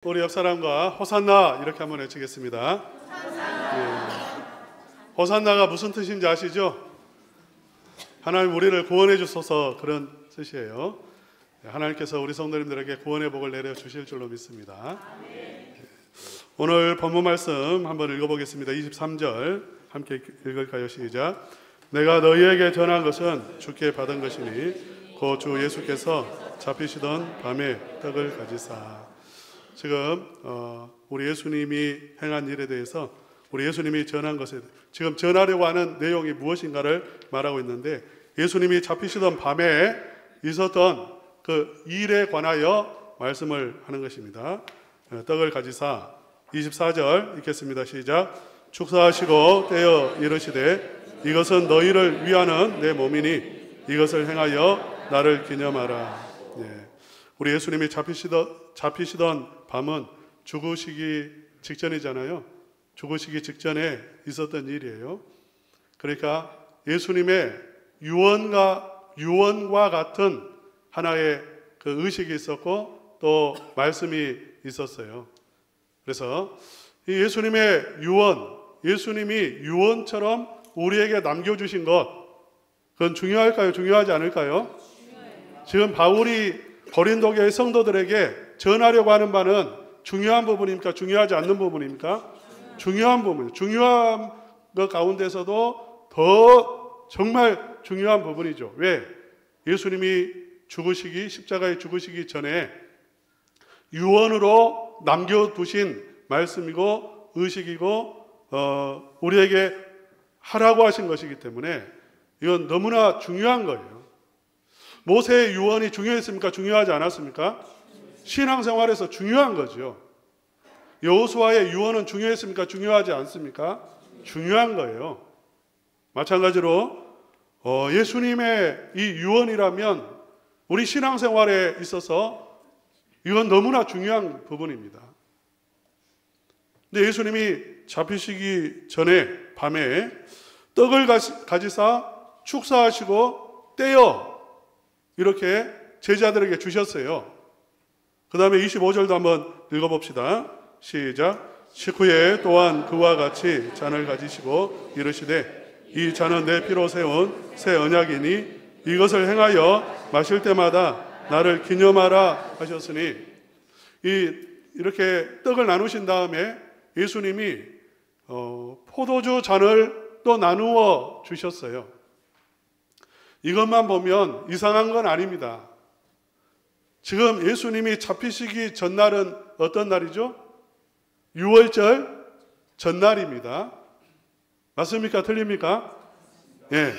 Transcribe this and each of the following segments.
우리 옆 사람과 호산나 이렇게 한번 외치겠습니다. 호산나가 무슨 뜻인지 아시죠? 하나님 우리를 구원해 주소서 그런 뜻이에요. 하나님께서 우리 성도님들에게 구원의 복을 내려 주실 줄로 믿습니다. 오늘 본문 말씀 한번 읽어보겠습니다. 23절 함께 읽을까요? 시작. 내가 너희에게 전한 것은 주께 받은 것이니 곧 주 예수께서 잡히시던 밤에 떡을 가지사. 지금 우리 예수님이 행한 일에 대해서, 우리 예수님이 전한 것에 지금 전하려고 하는 내용이 무엇인가를 말하고 있는데, 예수님이 잡히시던 밤에 있었던 그 일에 관하여 말씀을 하는 것입니다. 떡을 가지사 24절 읽겠습니다. 시작. 축사하시고 떼어 이르시되 이것은 너희를 위하는 내 몸이니 이것을 행하여 나를 기념하라. 우리 예수님이 잡히시던 밤은 죽으시기 직전이잖아요. 죽으시기 직전에 있었던 일이에요. 그러니까 예수님의 유언과 같은 하나의 그 의식이 있었고 또 말씀이 있었어요. 그래서 이 예수님의 유언, 예수님이 유언처럼 우리에게 남겨주신 것, 그건 중요할까요? 중요하지 않을까요? 중요해요. 지금 바울이 고린도 교회 성도들에게 전하려고 하는 바는 중요한 부분입니까? 중요하지 않는 부분입니까? 중요한 부분이에요. 중요한 것 가운데서도 더 정말 중요한 부분이죠. 왜? 예수님이 십자가에 죽으시기 전에 유언으로 남겨두신 말씀이고 의식이고 우리에게 하라고 하신 것이기 때문에 이건 너무나 중요한 거예요. 모세의 유언이 중요했습니까? 중요하지 않았습니까? 신앙생활에서 중요한 거죠. 여호수아의 유언은 중요했습니까? 중요하지 않습니까? 중요한 거예요. 마찬가지로 예수님의 이 유언이라면 우리 신앙생활에 있어서 이건 너무나 중요한 부분입니다. 근데 예수님이 잡히시기 전에 밤에 떡을 가지사 축사하시고 떼어 이렇게 제자들에게 주셨어요. 그 다음에 25절도 한번 읽어봅시다. 시작. 식후에 또한 그와 같이 잔을 가지시고 이르시되 이 잔은 내 피로 세운 새 언약이니 이것을 행하여 마실 때마다 나를 기념하라 하셨으니, 이렇게 떡을 나누신 다음에 예수님이 포도주 잔을 또 나누어 주셨어요. 이것만 보면 이상한 건 아닙니다. 지금 예수님이 잡히시기 전날은 어떤 날이죠? 유월절 전날입니다. 맞습니까? 틀립니까? 예.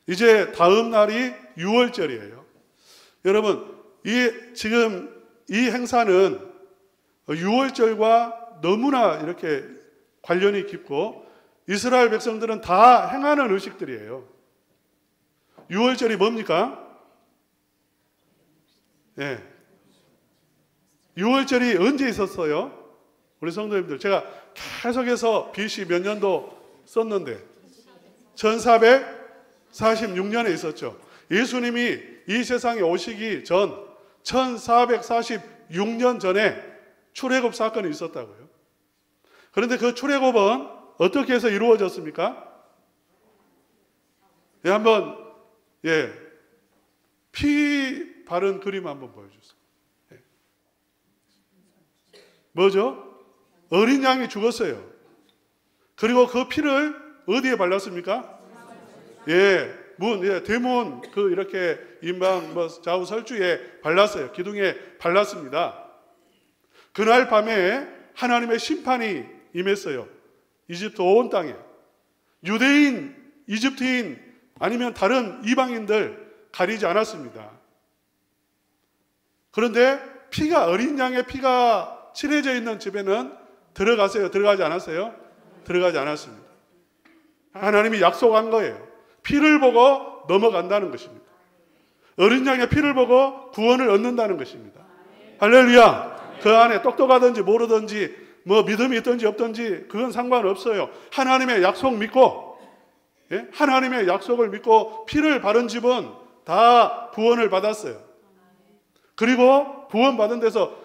이제 다음 날이 유월절이에요. 여러분, 지금 이 행사는 유월절과 너무나 이렇게 관련이 깊고 이스라엘 백성들은 다 행하는 의식들이에요. 유월절이 뭡니까? 예. 유월절이 언제 있었어요? 우리 성도님들, 제가 계속해서 BC 몇 년도 썼는데 1446년에 있었죠. 예수님이 이 세상에 오시기 전 1446년 전에 출애굽 사건이 있었다고요. 그런데 그 출애굽은 어떻게 해서 이루어졌습니까? 예, 한번 피 바른 그림 한번 보여주세요. 뭐죠? 어린 양이 죽었어요. 그리고 그 피를 어디에 발랐습니까? 대문 이렇게 인방 좌우 설주에 발랐어요. 기둥에 발랐습니다. 그날 밤에 하나님의 심판이 임했어요. 이집트 온 땅에. 유대인, 이집트인 아니면 다른 이방인들 가리지 않았습니다. 그런데 어린 양의 피가 칠해져 있는 집에는 들어갔어요? 들어가지 않았어요? 들어가지 않았습니다. 하나님이 약속한 거예요. 피를 보고 넘어간다는 것입니다. 어린 양의 피를 보고 구원을 얻는다는 것입니다. 할렐루야. 그 안에 똑똑하든지 모르든지 믿음이 있든지 없든지 그건 상관없어요. 하나님의 약속 믿고, 하나님의 약속을 믿고 피를 바른 집은 다 구원을 받았어요. 그리고 구원받은 데서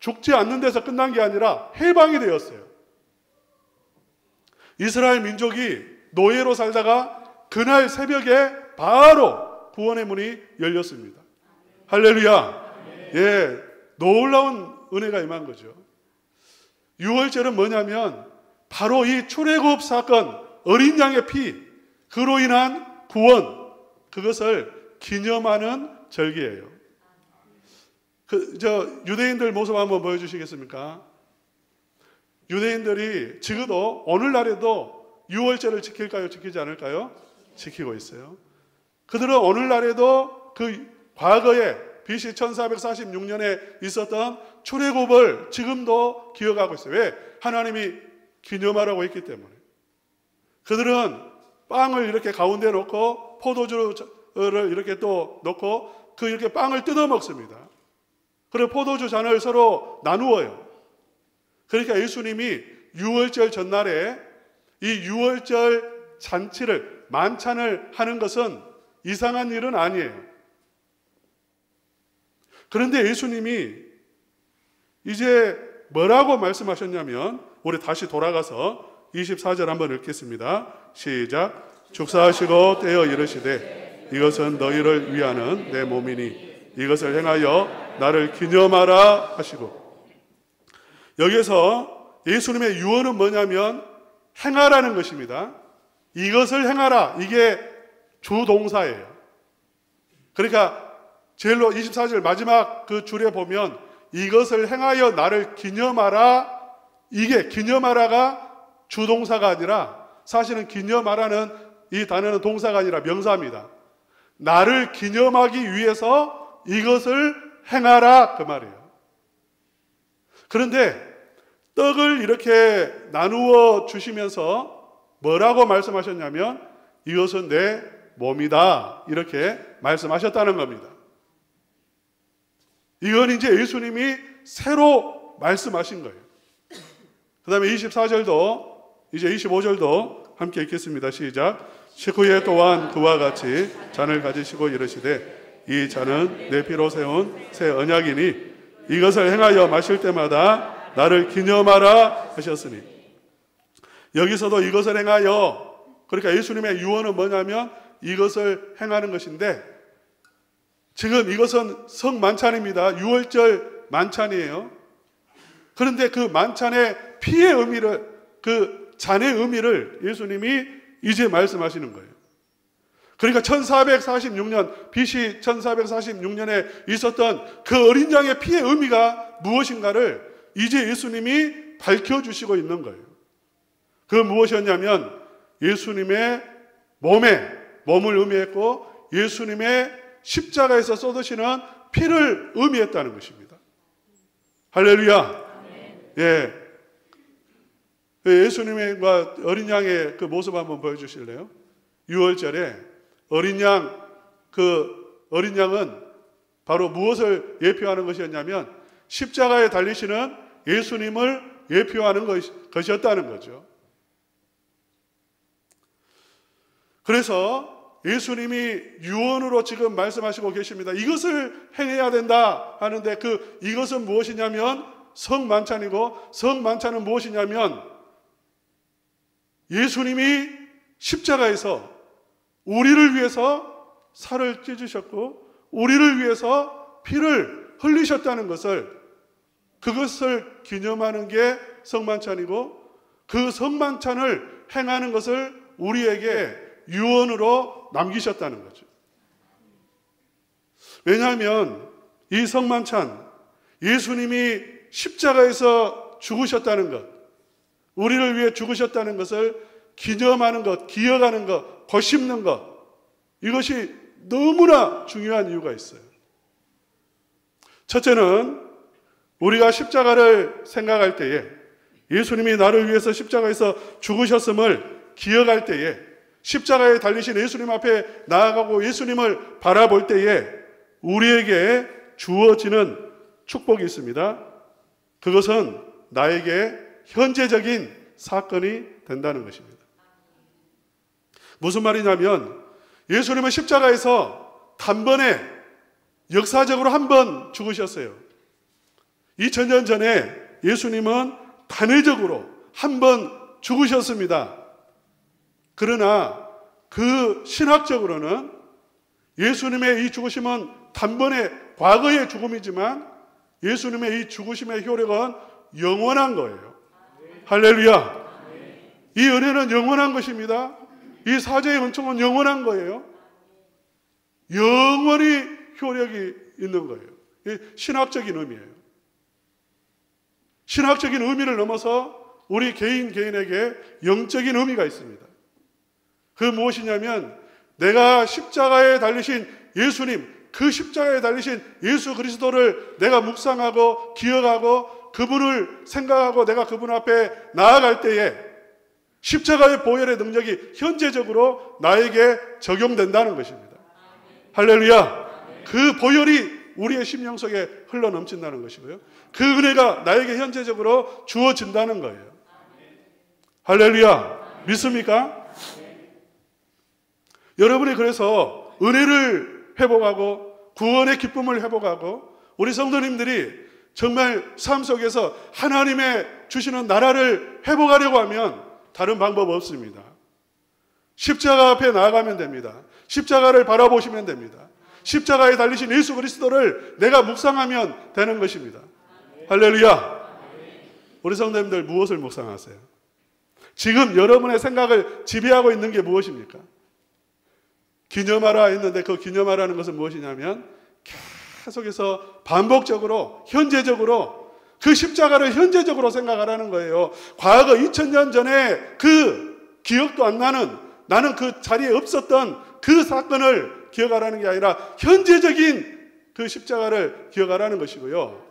죽지 않는 데서 끝난 게 아니라 해방이 되었어요. 이스라엘 민족이 노예로 살다가 그날 새벽에 바로 구원의 문이 열렸습니다. 할렐루야. 예, 놀라운 은혜가 임한 거죠. 유월절은 뭐냐면 바로 이 출애굽 사건, 어린 양의 피, 그로 인한 구원, 그것을 기념하는 절기예요. 유대인들 모습 한번 보여주시겠습니까? 유대인들이 지금도 오늘날에도 유월절을 지킬까요? 지키지 않을까요? 지키고 있어요. 그들은 오늘날에도 그 과거에 BC 1446년에 있었던 출애굽을 지금도 기억하고 있어요. 왜? 하나님이 기념하라고 했기 때문에. 그들은 빵을 이렇게 가운데 놓고 포도주를 이렇게 또 놓고 이렇게 빵을 뜯어 먹습니다. 그리고 포도주 잔을 서로 나누어요. 그러니까 예수님이 유월절 전날에 이 유월절 잔치를, 만찬을 하는 것은 이상한 일은 아니에요. 그런데 예수님이 이제 뭐라고 말씀하셨냐면, 우리 다시 돌아가서 24절 한번 읽겠습니다. 시작. 축사하시고 떼어 이르시되 이것은 너희를 위하는 내 몸이니 이것을 행하여 나를 기념하라 하시고. 여기서 예수님의 유언은 뭐냐면 행하라는 것입니다. 이것을 행하라, 이게 주동사예요. 그러니까 제일로 24절 마지막 그 줄에 보면 이것을 행하여 나를 기념하라, 이게 기념하라가 주동사가 아니라, 사실은 기념하라는 이 단어는 동사가 아니라 명사입니다. 나를 기념하기 위해서 이것을 행하라, 그 말이에요. 그런데 떡을 이렇게 나누어 주시면서 뭐라고 말씀하셨냐면 이것은 내 몸이다, 이렇게 말씀하셨다는 겁니다. 이건 이제 예수님이 새로 말씀하신 거예요. 그 다음에 24절도, 이제 25절도 함께 읽겠습니다. 시작. 식후에 또한 그와 같이 잔을 가지시고 이르시되 이 잔은 내 피로 세운 새 언약이니 이것을 행하여 마실 때마다 나를 기념하라 하셨으니. 여기서도 이것을 행하여, 그러니까 예수님의 유언은 뭐냐면 이것을 행하는 것인데, 지금 이것은 성만찬입니다. 유월절 만찬이에요. 그런데 그 만찬의 피의 의미를, 그 잔의 의미를 예수님이 이제 말씀하시는 거예요. 그러니까 1446년, BC 1446년에 있었던 그 어린 양의 피의 의미가 무엇인가를 이제 예수님이 밝혀주시고 있는 거예요. 그 무엇이었냐면 예수님의 몸을 의미했고 예수님의 십자가에서 쏟으시는 피를 의미했다는 것입니다. 할렐루야. 예. 예수님의 어린 양의 그 모습 한번 보여주실래요? 유월절에 어린 양은 바로 무엇을 예표하는 것이었냐면 십자가에 달리시는 예수님을 예표하는 것이었다는 거죠. 그래서 예수님이 유언으로 지금 말씀하시고 계십니다. 이것을 행해야 된다 하는데 그 이것은 무엇이냐면 성만찬이고, 성만찬은 무엇이냐면 예수님이 십자가에서 우리를 위해서 살을 찢으셨고 우리를 위해서 피를 흘리셨다는 그것을 기념하는 게 성만찬이고, 그 성만찬을 행하는 것을 우리에게 유언으로 남기셨다는 거죠. 왜냐하면 이 성만찬, 예수님이 십자가에서 죽으셨다는 것, 우리를 위해 죽으셨다는 것을 기념하는 것, 기억하는 것, 곱씹는 것, 이것이 너무나 중요한 이유가 있어요. 첫째는 우리가 십자가를 생각할 때에, 예수님이 나를 위해서 십자가에서 죽으셨음을 기억할 때에, 십자가에 달리신 예수님 앞에 나아가고 예수님을 바라볼 때에 우리에게 주어지는 축복이 있습니다. 그것은 나에게 현재적인 사건이 된다는 것입니다. 무슨 말이냐면 예수님은 십자가에서 단번에 역사적으로 한 번 죽으셨어요. 2000년 전에 예수님은 단회적으로 한 번 죽으셨습니다. 그러나 그 신학적으로는 예수님의 이 죽으심은 단번에 과거의 죽음이지만 예수님의 이 죽으심의 효력은 영원한 거예요. 할렐루야. 이 은혜는 영원한 것입니다. 이 사죄의 은총은 영원한 거예요. 영원히 효력이 있는 거예요. 이 신학적인 의미예요. 신학적인 의미를 넘어서 우리 개인에게 영적인 의미가 있습니다. 그 무엇이냐면 내가 십자가에 달리신 예수님, 그 십자가에 달리신 예수 그리스도를 내가 묵상하고 기억하고 그분을 생각하고 내가 그분 앞에 나아갈 때에 십자가의 보혈의 능력이 현재적으로 나에게 적용된다는 것입니다. 할렐루야. 그 보혈이 우리의 심령 속에 흘러넘친다는 것이고요. 그 은혜가 나에게 현재적으로 주어진다는 거예요. 할렐루야. 믿습니까? 여러분이 그래서 은혜를 회복하고 구원의 기쁨을 회복하고 우리 성도님들이 정말 삶 속에서 하나님의 주시는 나라를 회복하려고 하면 다른 방법 없습니다. 십자가 앞에 나아가면 됩니다. 십자가를 바라보시면 됩니다. 십자가에 달리신 예수 그리스도를 내가 묵상하면 되는 것입니다. 할렐루야. 우리 성도님들 무엇을 묵상하세요? 지금 여러분의 생각을 지배하고 있는 게 무엇입니까? 기념하라 했는데 그 기념하라는 것은 무엇이냐면 계속해서 반복적으로 현재적으로 그 십자가를 현재적으로 생각하라는 거예요. 과거 2000년 전에 그 기억도 안 나는 나는 그 자리에 없었던 그 사건을 기억하라는 게 아니라 현재적인 그 십자가를 기억하라는 것이고요.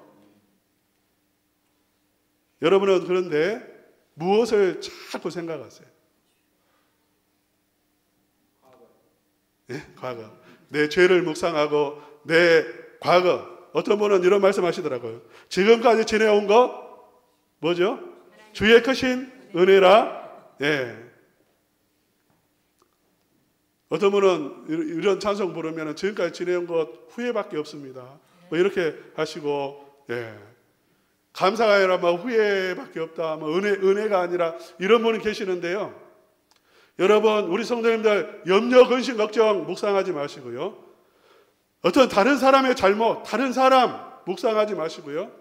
여러분은 그런데 무엇을 자꾸 생각하세요? 네? 과거. 내 죄를 묵상하고 내 과거. 어떤 분은 이런 말씀 하시더라고요. 지금까지 지내온 것 뭐죠? 주의 크신 은혜라. 네. 어떤 분은 이런 찬송 부르면 지금까지 지내온 것 후회밖에 없습니다. 뭐 이렇게 하시고, 예. 감사가 아니라 뭐 후회밖에 없다. 뭐 은혜가 아니라 이런 분이 계시는데요. 여러분, 우리 성도님들 염려, 근심, 걱정 묵상하지 마시고요. 어떤 다른 사람의 잘못, 다른 사람 묵상하지 마시고요.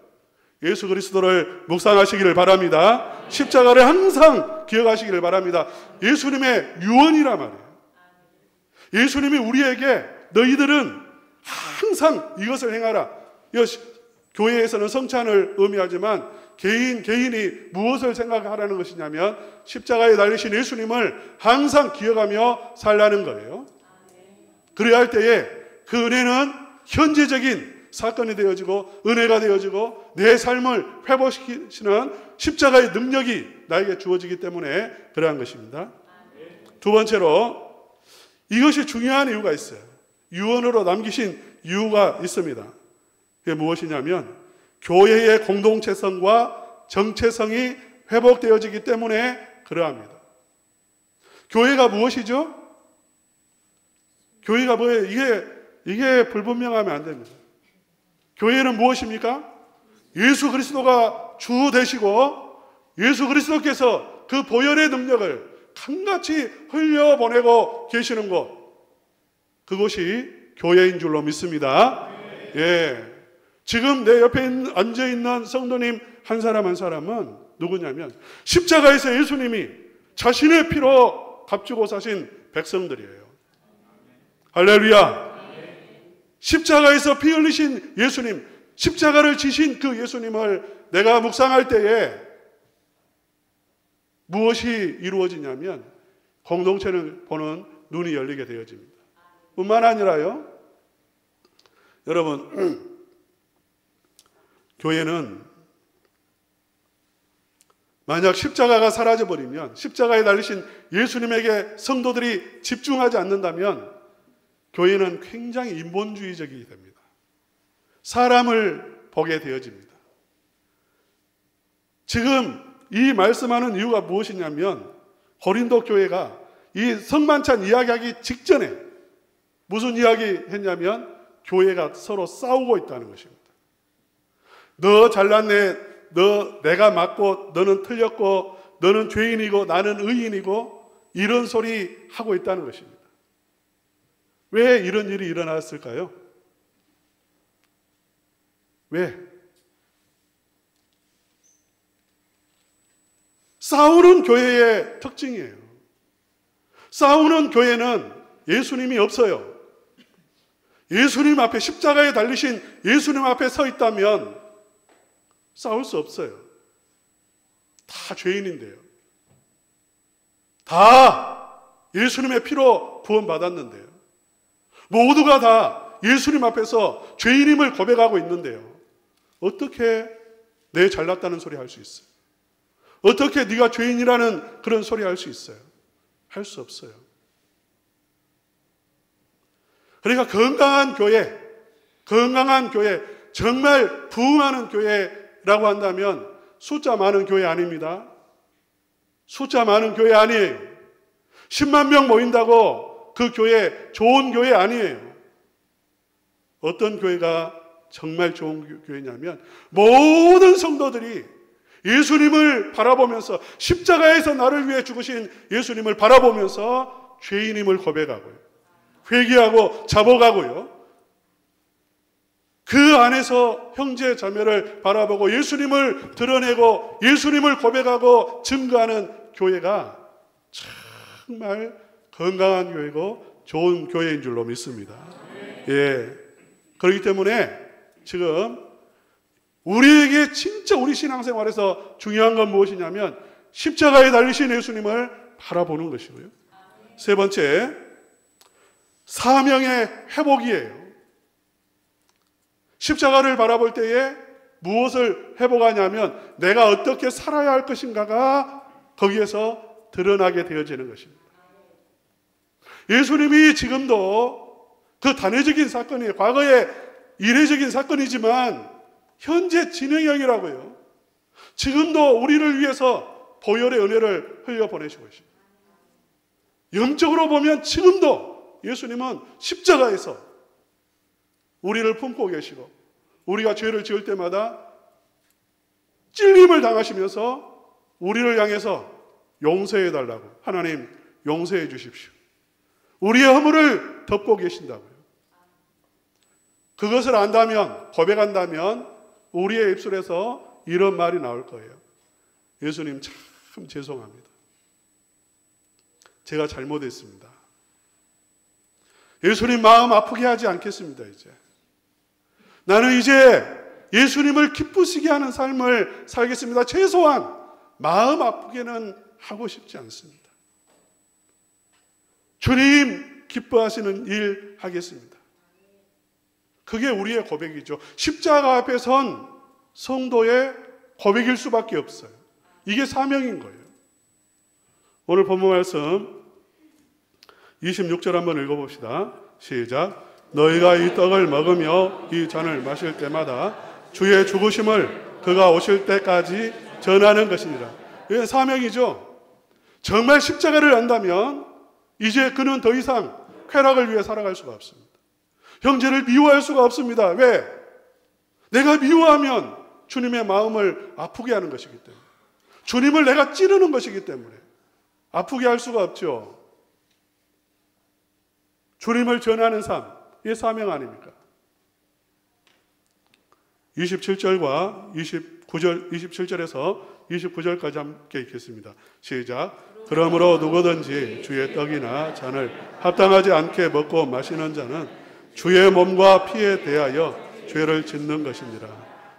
예수 그리스도를 묵상하시기를 바랍니다. 십자가를 항상 기억하시기를 바랍니다. 예수님의 유언이란 말이에요. 예수님이 우리에게 너희들은 항상 이것을 행하라. 교회에서는 성찬을 의미하지만 개인이 무엇을 생각하라는 것이냐면 십자가에 달리신 예수님을 항상 기억하며 살라는 거예요. 그래야 할 때에 그 은혜는 현재적인 사건이 되어지고 은혜가 되어지고 내 삶을 회복시키시는 십자가의 능력이 나에게 주어지기 때문에 그러한 것입니다. 두 번째로 이것이 중요한 이유가 있어요. 유언으로 남기신 이유가 있습니다. 그게 무엇이냐면 교회의 공동체성과 정체성이 회복되어지기 때문에 그러합니다. 교회가 무엇이죠? 교회가 뭐예요? 이게 불분명하면 안 됩니다. 교회는 무엇입니까? 예수 그리스도가 주 되시고 예수 그리스도께서 그 보혈의 능력을 강같이 흘려보내고 계시는 곳, 그곳이 교회인 줄로 믿습니다. 예. 지금 내 옆에 앉아있는 성도님 한 사람 한 사람은 누구냐면 십자가에서 예수님이 자신의 피로 값주고 사신 백성들이에요. 할렐루야. 십자가에서 피 흘리신 예수님, 십자가를 지신 그 예수님을 내가 묵상할 때에 무엇이 이루어지냐면 공동체를 보는 눈이 열리게 되어집니다. 뿐만 아니라요, 여러분, 교회는 만약 십자가가 사라져버리면, 십자가에 달리신 예수님에게 성도들이 집중하지 않는다면 교회는 굉장히 인본주의적이 됩니다. 사람을 보게 되어집니다. 지금 이 말씀하는 이유가 무엇이냐면 고린도 교회가 이 성만찬 이야기하기 직전에 무슨 이야기 했냐면 교회가 서로 싸우고 있다는 것입니다. 너 잘났네, 내가 맞고 너는 틀렸고 너는 죄인이고 나는 의인이고 이런 소리 하고 있다는 것입니다. 왜 이런 일이 일어났을까요? 왜? 싸우는 교회의 특징이에요. 싸우는 교회는 예수님이 없어요. 예수님 앞에, 십자가에 달리신 예수님 앞에 서 있다면 싸울 수 없어요. 다 죄인인데요. 다 예수님의 피로 구원받았는데요. 모두가 다 예수님 앞에서 죄인임을 고백하고 있는데요. 어떻게 내 잘났다는 소리 할 수 있어요? 어떻게 네가 죄인이라는 그런 소리 할 수 있어요? 할 수 없어요. 그러니까 건강한 교회, 정말 부흥하는 교회라고 한다면 숫자 많은 교회 아닙니다. 숫자 많은 교회 아니에요. 10만 명 모인다고 그 교회 좋은 교회 아니에요. 어떤 교회가 정말 좋은 교회냐면 모든 성도들이 예수님을 바라보면서, 십자가에서 나를 위해 죽으신 예수님을 바라보면서 죄인임을 고백하고요, 회개하고 자복하고요, 그 안에서 형제 자매를 바라보고 예수님을 드러내고 예수님을 고백하고 증거하는 교회가 정말 건강한 교회고 좋은 교회인 줄로 믿습니다. 예. 그렇기 때문에 지금 우리에게 진짜 우리 신앙생활에서 중요한 건 무엇이냐면 십자가에 달리신 예수님을 바라보는 것이고요. 세 번째, 사명의 회복이에요. 십자가를 바라볼 때에 무엇을 회복하냐면 내가 어떻게 살아야 할 것인가가 거기에서 드러나게 되어지는 것입니다. 예수님이 지금도 그 단회적인 사건이 과거에 이례적인 사건이지만 현재 진행형이라고요. 지금도 우리를 위해서 보혈의 은혜를 흘려보내시고 있습니다. 영적으로 보면 지금도 예수님은 십자가에서 우리를 품고 계시고 우리가 죄를 지을 때마다 찔림을 당하시면서 우리를 향해서 용서해 달라고, 하나님 용서해 주십시오, 우리의 허물을 덮고 계신다고요. 그것을 안다면, 고백한다면 우리의 입술에서 이런 말이 나올 거예요. 예수님 참 죄송합니다. 제가 잘못했습니다. 예수님 마음 아프게 하지 않겠습니다. 나는 이제 예수님을 기쁘시게 하는 삶을 살겠습니다. 최소한 마음 아프게는 하고 싶지 않습니다. 주님 기뻐하시는 일 하겠습니다. 그게 우리의 고백이죠. 십자가 앞에 선 성도의 고백일 수밖에 없어요. 이게 사명인 거예요. 오늘 본문 말씀 26절 한번 읽어봅시다. 시작. 너희가 이 떡을 먹으며 이 잔을 마실 때마다 주의 죽으심을 그가 오실 때까지 전하는 것이니라. 이게 사명이죠. 정말 십자가를 안다면 이제 그는 더 이상 쾌락을 위해 살아갈 수가 없습니다. 형제를 미워할 수가 없습니다. 왜? 내가 미워하면 주님의 마음을 아프게 하는 것이기 때문에, 주님을 내가 찌르는 것이기 때문에 아프게 할 수가 없죠. 주님을 전하는 삶, 이게 사명 아닙니까? 27절과 27절에서 29절까지 함께 읽겠습니다. 시작. 그러므로 누구든지 주의 떡이나 잔을 합당하지 않게 먹고 마시는 자는 주의 몸과 피에 대하여 죄를 짓는 것이니라.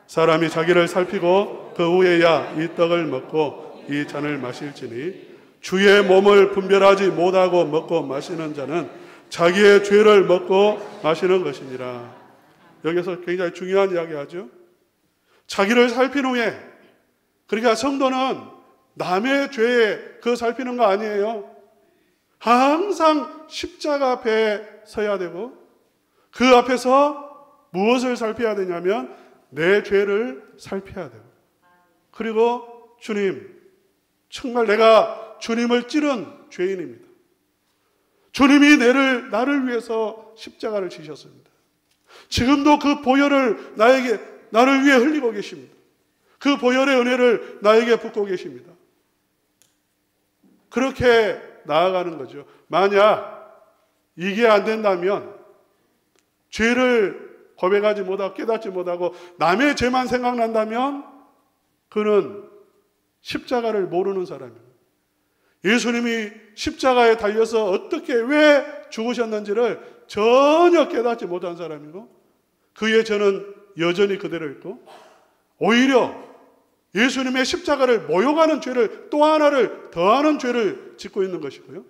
사람이 자기를 살피고 그 후에야 이 떡을 먹고 이 잔을 마실지니 주의 몸을 분별하지 못하고 먹고 마시는 자는 자기의 죄를 먹고 마시는 것이니라. 여기서 굉장히 중요한 이야기 하죠. 자기를 살핀 후에, 그러니까 성도는 남의 죄에 그 살피는 거 아니에요. 항상 십자가 앞에 서야 되고 그 앞에서 무엇을 살펴야 되냐면 내 죄를 살펴야 돼요. 그리고 주님, 정말 내가 주님을 찌른 죄인입니다. 주님이 나를 위해서 십자가를 지셨습니다. 지금도 그 보혈을 나에게 나를 위해 흘리고 계십니다. 그 보혈의 은혜를 나에게 붓고 계십니다. 그렇게 나아가는 거죠. 만약 이게 안 된다면, 죄를 고백하지 못하고 깨닫지 못하고 남의 죄만 생각난다면 그는 십자가를 모르는 사람입니다. 예수님이 십자가에 달려서 어떻게 왜 죽으셨는지를 전혀 깨닫지 못한 사람이고, 그의 죄는 여전히 그대로 있고, 오히려 예수님의 십자가를 모욕하는 죄를 또 하나를 더하는 죄를 짓고 있는 것이고요.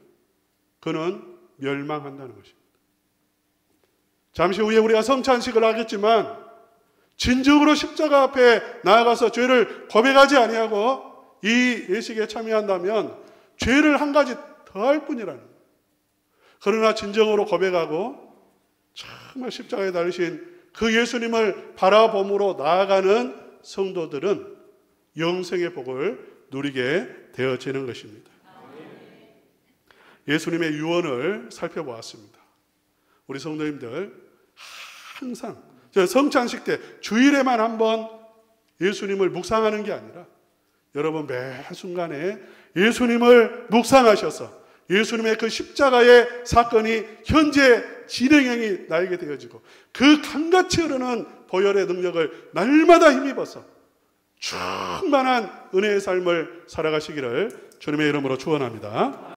그는 멸망한다는 것입니다. 잠시 후에 우리가 성찬식을 하겠지만 진정으로 십자가 앞에 나아가서 죄를 고백하지 아니하고 이 예식에 참여한다면 죄를 한 가지 더할 뿐이라는 거예요. 그러나 진정으로 고백하고 정말 십자가에 달리신 그 예수님을 바라봄으로 나아가는 성도들은 영생의 복을 누리게 되어지는 것입니다. 예수님의 유언을 살펴보았습니다. 우리 성도님들 항상 성찬식 때 주일에만 한번 예수님을 묵상하는 게 아니라 여러분 매 순간에 예수님을 묵상하셔서 예수님의 그 십자가의 사건이 현재 진행형이 나에게 되어지고 그 강같이 흐르는 보혈의 능력을 날마다 힘입어서 충만한 은혜의 삶을 살아가시기를 주님의 이름으로 축원합니다.